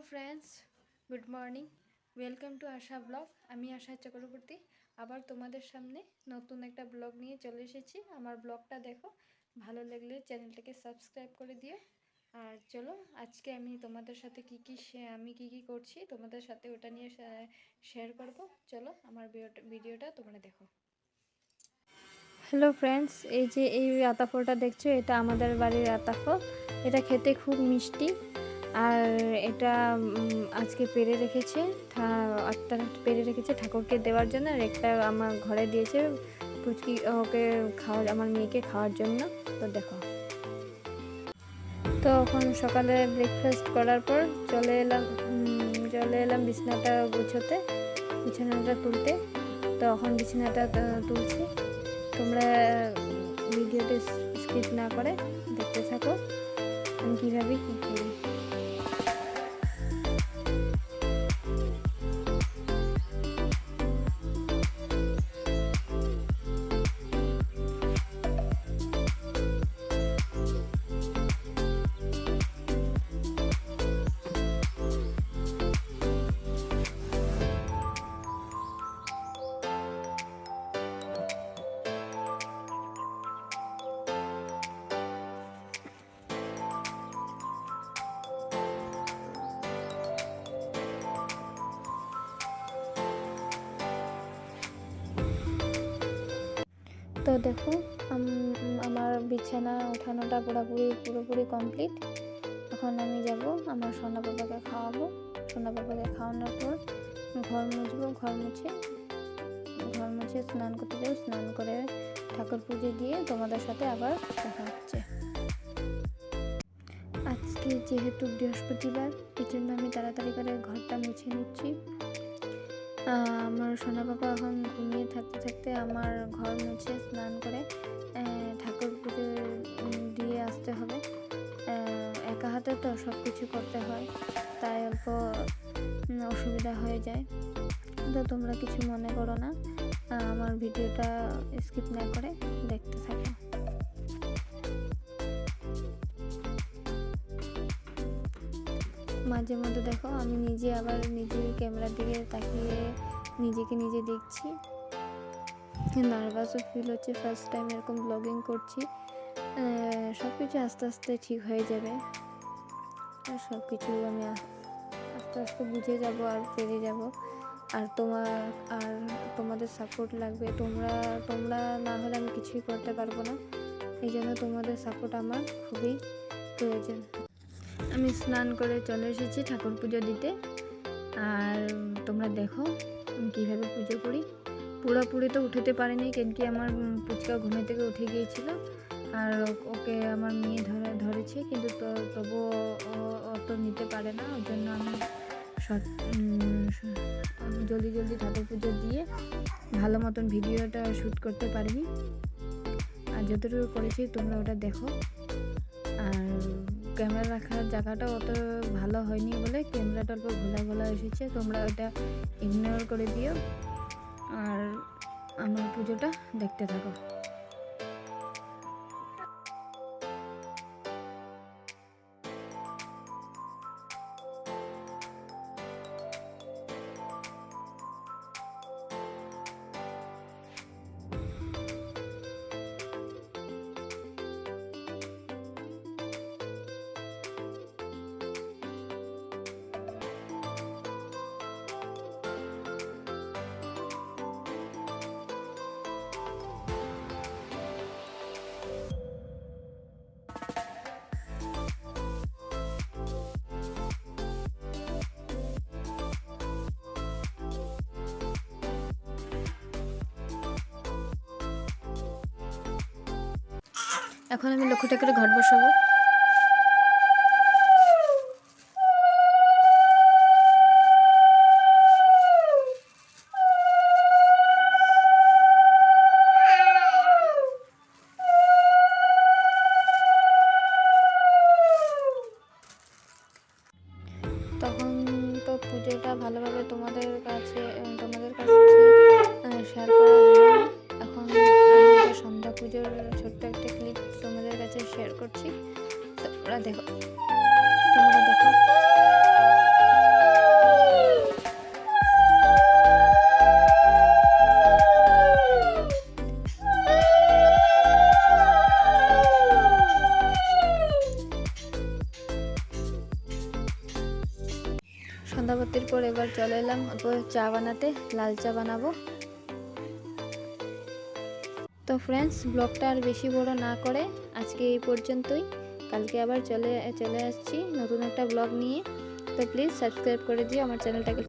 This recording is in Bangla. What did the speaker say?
Friends, good morning. Welcome to Asha blog. আমি আশা চক্রবর্তী আবার তোমাদের সামনে নতুন একটা ব্লগ নিয়ে চলে এসেছি। আমার ব্লগটা দেখো, ভালো লাগলে চ্যানেলটাকে সাবস্ক্রাইব করে দিও। আর চলো, আজকে আমি তোমাদের সাথে আমি কি কি করছি তোমাদের সাথে ওটা নিয়ে শেয়ার করব। চলো আমার ভিডিওটা তোমরা দেখো। হ্যালো ফ্রেন্ডস, এই আতাফলটা দেখছো, এটা আমাদের বাড়ির আতাফল। এটা খেতে খুব মিষ্টি। আর এটা আজকে পেরে রেখেছে, আটটা পেরে রেখেছে ঠাকুরকে দেওয়ার জন্য, আর একটা আমার ঘরে দিয়েছে পুচকি ওকে আমার মেয়েকে খাওয়ার জন্য। তো দেখো, তো এখন সকালে ব্রেকফাস্ট করার পর চলে এলাম বিছানাটা বিছানাটা তুলতে। তো এখন বিছানাটা তুলছি। তোমরা ভিডিওটা স্কিপ না করে দেখতে থাকো আমি কীভাবে কী করি। তো দেখো, আমার বিছানা ওঠানোটা পুরোপুরি কমপ্লিট। এখন আমি যাব আমার সোনা বাবাকে খাওয়াবো। সোনা বাবাকে খাওয়ানোর পর ঘর মুছে স্নান করতে যাবো। স্নান করে ঠাকুর পুজো দিয়ে তোমাদের সাথে আবার দেখা হচ্ছে। আজকে যেহেতু বৃহস্পতিবার, এই জন্য আমি তাড়াতাড়ি করে ঘরটা মুছে নিচ্ছি। আমার সোনা বাবা এখন ঘুমিয়ে থাকতে আমার ঘর মুছে স্নান করে ঠাকুর পুজো দিয়ে আসতে হবে। একা হাতে তো সব কিছু করতে হয়, তাই অল্প অসুবিধা হয়ে যায়। তো তোমরা কিছু মনে করো না, আমার ভিডিওটা স্কিপ না করে দেখতে থাকো। মাঝে মধ্যে দেখো, আমি নিজে আবার নিজের ক্যামেরার দিকে তাকিয়ে নিজেকে নিজে দেখছি। নার্ভাসও ফিল হচ্ছে, ফার্স্ট টাইম এরকম ব্লগিং করছি। সব কিছু আস্তে আস্তে ঠিক হয়ে যাবে। সব কিছু আমি আস্তে আস্তে বুঝে যাব আর পেরে যাব। আর তোমাদের সাপোর্ট লাগবে। তোমরা না হলে আমি কিছুই করতে পারবো না। এই জন্য তোমাদের সাপোর্ট আমার খুবই প্রয়োজন। আমি স্নান করে চলে এসেছি ঠাকুর পুজো দিতে। আর তোমরা দেখো আমি কীভাবে পুজো করি। পুরোপুরি তো উঠতে পারিনি, কেন কি আমার পুচকা ঘুমে থেকে উঠে গিয়েছিল। আর ওকে আমার মেয়ে ধরেছে, কিন্তু তবুও ও তো নিতে পারে না। ওই জন্য আমি জলদি ঠাকুর পুজো দিয়ে ভালো মতন ভিডিওটা শ্যুট করতে পারিনি। আর যতটুকু করেছি তোমরা ওটা দেখো। আর ক্যামেরা রাখার জায়গাটা অত ভালো হয়নি বলে ক্যামেরাটা অল্প ঘোলা এসেছে, তোমরা ওটা ইগনোর করে দিও। আর আমার পুজোটা দেখতে থাকো। এখন আমি লক্ষ্মী ঠাকুরের ঘট বসাবো। তখন তো পুজোটা ভালোভাবে তোমাদের কাছে শেয়ার করা হলো। এখন আমি সন্ধ্যা পুজোর ছোট্ট একটা ক্লিপ তোমাদের কাছে শেয়ার করছি। তোমরা দেখো। সন্ধ্যাবাতির পর এবার চলে এলাম অল্প চা বানাতে, লাল চা বানাবো। তো ফ্রেন্ডস, ব্লগটা আর বেশি বড় না করে আজকে এই পর্যন্তই। কালকে আবার চলে আসছি নতুন একটা ব্লগ নিয়ে। তো প্লিজ সাবস্ক্রাইব করে দিও আমার চ্যানেলটাকে।